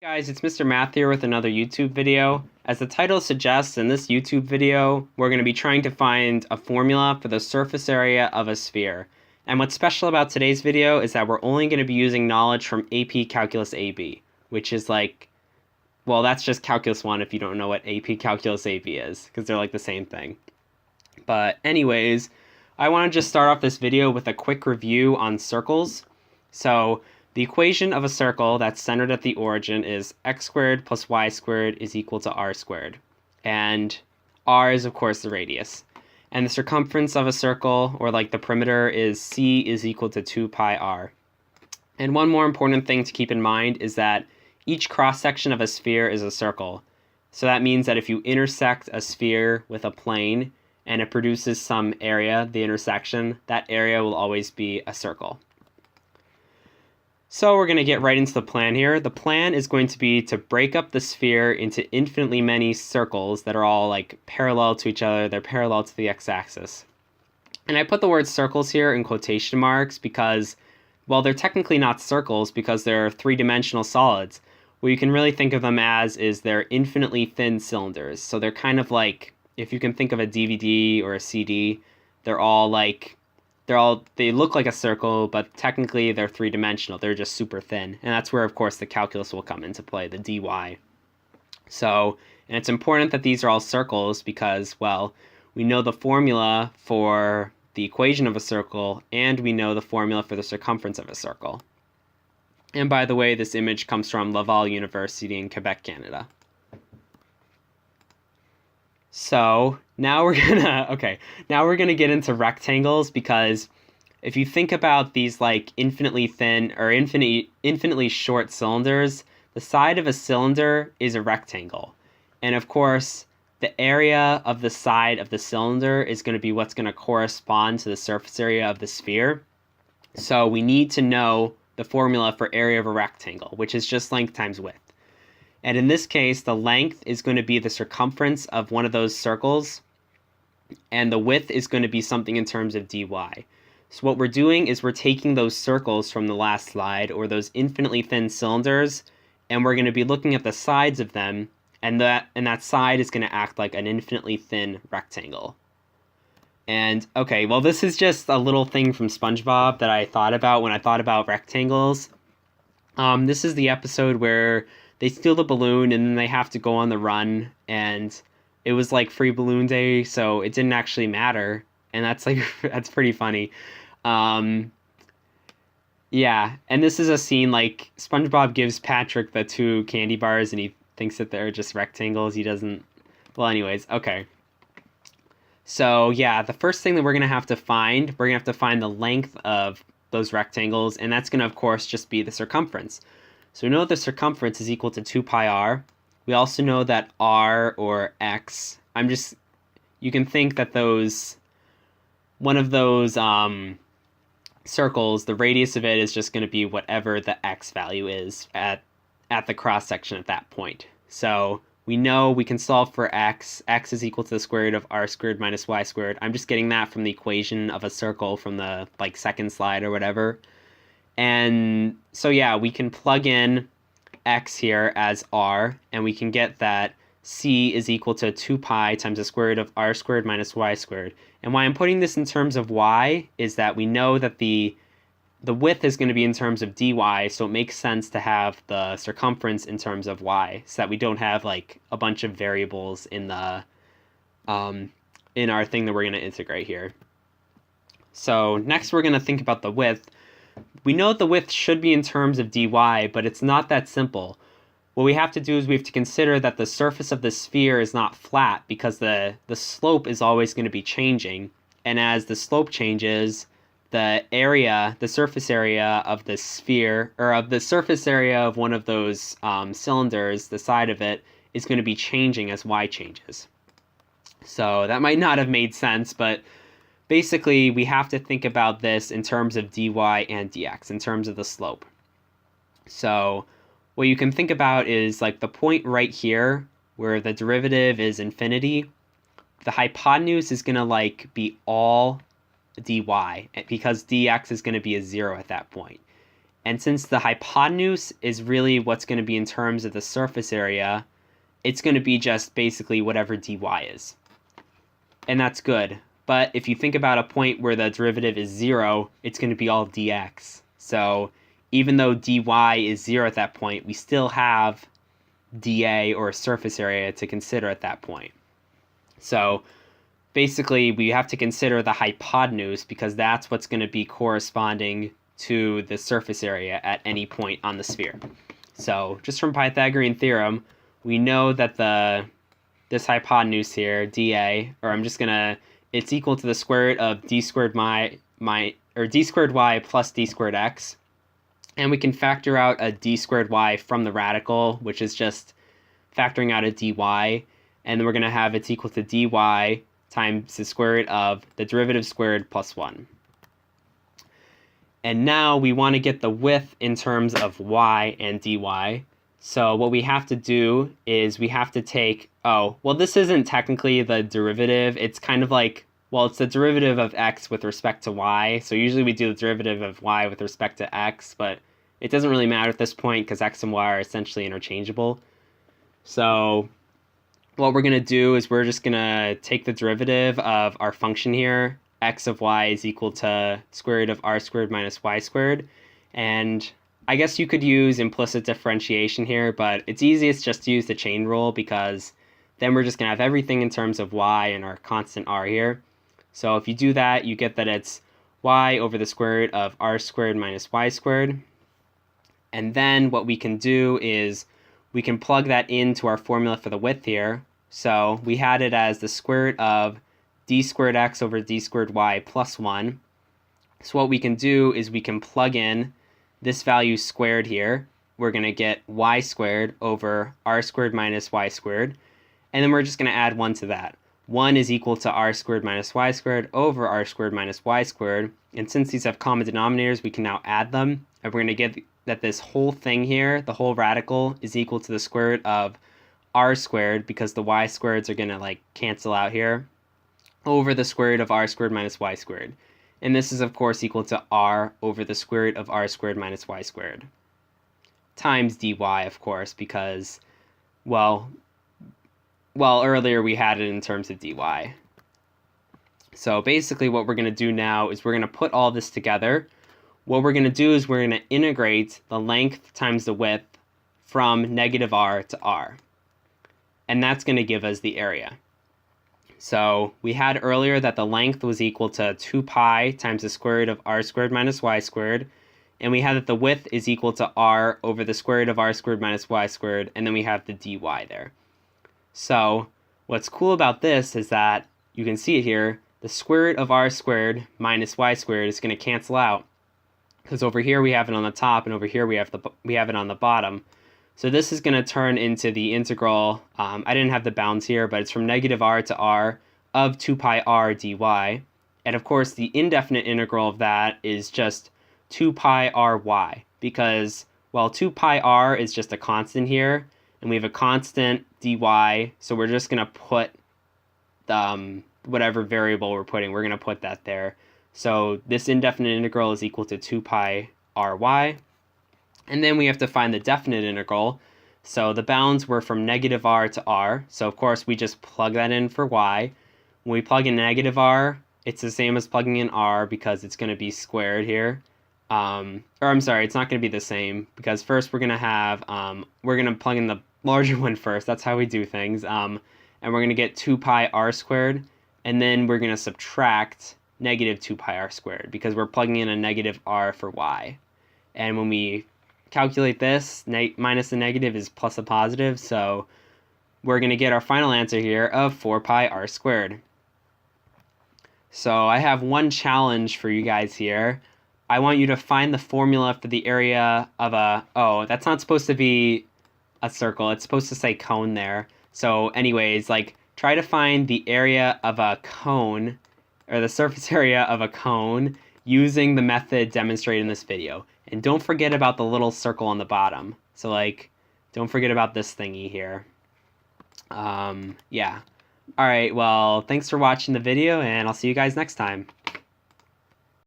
Guys, it's Mr. Math here with another YouTube video. As the title suggests, in this YouTube video, we're going to be trying to find a formula for the surface area of a sphere. And what's special about today's video is that we're only going to be using knowledge from AP Calculus AB, which is like, well, that's just Calculus 1 if you don't know what AP Calculus AB is, because they're like the same thing. But anyways, I want to just start off this video with a quick review on circles. So, the equation of a circle that's centered at the origin is x squared plus y squared is equal to r squared. And r is, of course, the radius. And the circumference of a circle, or like the perimeter, is c is equal to 2 pi r. And one more important thing to keep in mind is that each cross-section of a sphere is a circle. So that means that if you intersect a sphere with a plane and it produces some area, the intersection, that area will always be a circle. So we're going to get right into the plan here. The plan is going to be to break up the sphere into infinitely many circles that are all like parallel to each other. They're parallel to the x-axis. And I put the word circles here in quotation marks because, well, they're technically not circles because they're three-dimensional solids. What you can really think of them as is they're infinitely thin cylinders. So they're kind of like, if you can think of a DVD or a CD, they're all like, they look like a circle, but technically they're three-dimensional. They're just super thin. And that's where, of course, the calculus will come into play, the dy. So, and it's important that these are all circles because, well, we know the formula for the equation of a circle, and we know the formula for the circumference of a circle. And by the way, this image comes from Laval University in Quebec, Canada. So now we're gonna get into rectangles because if you think about these like infinitely thin or infinitely short cylinders, the side of a cylinder is a rectangle. And of course, the area of the side of the cylinder is going to be what's going to correspond to the surface area of the sphere. So we need to know the formula for area of a rectangle, which is just length times width. And in this case, the length is going to be the circumference of one of those circles, and the width is going to be something in terms of dy. So what we're doing is we're taking those circles from the last slide, or those infinitely thin cylinders, and we're going to be looking at the sides of them, and that side is going to act like an infinitely thin rectangle. And okay, well, this is just a little thing from SpongeBob that I thought about when I thought about rectangles. This is the episode where they steal the balloon and then they have to go on the run, and it was like free balloon day, so it didn't actually matter, and that's like that's pretty funny. Yeah, and this is a scene like SpongeBob gives Patrick the 2 candy bars and he thinks that they're just rectangles. He doesn't. Well, anyways, okay. So yeah, the first thing that we're gonna have to find the length of those rectangles, and that's gonna of course just be the circumference. So we know that the circumference is equal to 2 pi r. We also know that r, or x, you can think that one of those circles, the radius of it is just going to be whatever the x value is at the cross section at that point. So we know we can solve for x. X is equal to the square root of r squared minus y squared. I'm just getting that from the equation of a circle from the like second slide or whatever. And so yeah, we can plug in x here as r, and we can get that c is equal to 2 pi times the square root of r squared minus y squared. And why I'm putting this in terms of y is that we know that the width is going to be in terms of dy, so it makes sense to have the circumference in terms of y, so that we don't have like a bunch of variables in the in our thing that we're going to integrate here. So next we're going to think about the width. We know the width should be in terms of dy, but it's not that simple. What we have to do is we have to consider that the surface of the sphere is not flat because the slope is always going to be changing. And as the slope changes, the surface area of the sphere, or of the surface area of one of those cylinders, the side of it, is going to be changing as y changes. So that might not have made sense, but basically, we have to think about this in terms of dy and dx, in terms of the slope. So what you can think about is like the point right here where the derivative is infinity. The hypotenuse is going to like be all dy because dx is going to be a 0 at that point. And since the hypotenuse is really what's going to be in terms of the surface area, it's going to be just basically whatever dy is. And that's good. But if you think about a point where the derivative is 0, it's going to be all dx. So even though dy is 0 at that point, we still have dA, or surface area, to consider at that point. So basically, we have to consider the hypotenuse because that's what's going to be corresponding to the surface area at any point on the sphere. So just from Pythagorean theorem, we know that this hypotenuse here, dA, or it's equal to the square root of d squared d squared y plus d squared x. And we can factor out a d squared y from the radical, which is just factoring out a dy. And then we're going to have it's equal to dy times the square root of the derivative squared plus 1. And now we want to get the width in terms of y and dy. So what we have to do is we have to take, this isn't technically the derivative. It's kind of like, it's the derivative of x with respect to y. So usually we do the derivative of y with respect to x, but it doesn't really matter at this point because x and y are essentially interchangeable. So what we're going to do is we're just going to take the derivative of our function here. X of y is equal to square root of r squared minus y squared. And I guess you could use implicit differentiation here, but it's easiest just to use the chain rule because then we're just going to have everything in terms of y and our constant r here. So if you do that, you get that it's y over the square root of r squared minus y squared. And then what we can do is we can plug that into our formula for the width here. So we had it as the square root of d squared x over d squared y plus 1. So what we can do is we can plug in this value squared here. We're going to get y squared over r squared minus y squared. And then we're just going to add 1 to that. 1 is equal to r squared minus y squared over r squared minus y squared. And since these have common denominators, we can now add them. And we're going to get that this whole thing here, the whole radical, is equal to the square root of r squared, because the y squareds are going to cancel out here, over the square root of r squared minus y squared. And this is, of course, equal to r over the square root of r squared minus y squared. Times dy, of course, because, earlier we had it in terms of dy. So basically what we're going to do now is we're going to put all this together. What we're going to do is we're going to integrate the length times the width from negative r to r. And that's going to give us the area. So we had earlier that the length was equal to 2 pi times the square root of r squared minus y squared. And we had that the width is equal to r over the square root of r squared minus y squared. And then we have the dy there. So what's cool about this is that you can see it here. The square root of r squared minus y squared is going to cancel out, because over here we have it on the top and over here we have it on the bottom. So this is going to turn into the integral, I didn't have the bounds here, but it's from negative r to r of 2 pi r dy. And of course the indefinite integral of that is just 2 pi ry, because, 2 pi r is just a constant here, and we have a constant dy, so we're just going to put whatever variable we're putting, we're going to put that there. So this indefinite integral is equal to 2 pi ry. And then we have to find the definite integral. So the bounds were from negative r to r. So of course we just plug that in for y. When we plug in negative r, it's the same as plugging in r because it's going to be squared here. It's not going to be the same because first we're going to have, we're going to plug in the larger one first. That's how we do things. And we're going to get 2 pi r squared. And then we're going to subtract negative 2 pi r squared because we're plugging in a negative r for y. And when we calculate this, minus the negative is plus a positive, so we're going to get our final answer here of 4 pi r squared. So I have one challenge for you guys here. I want you to find the formula for the area of that's not supposed to be a circle, it's supposed to say cone there. So anyways, try to find the area of a cone, or the surface area of a cone, using the method demonstrated in this video. And don't forget about the little circle on the bottom. So don't forget about this thingy here. Yeah. Alright, well, thanks for watching the video, and I'll see you guys next time.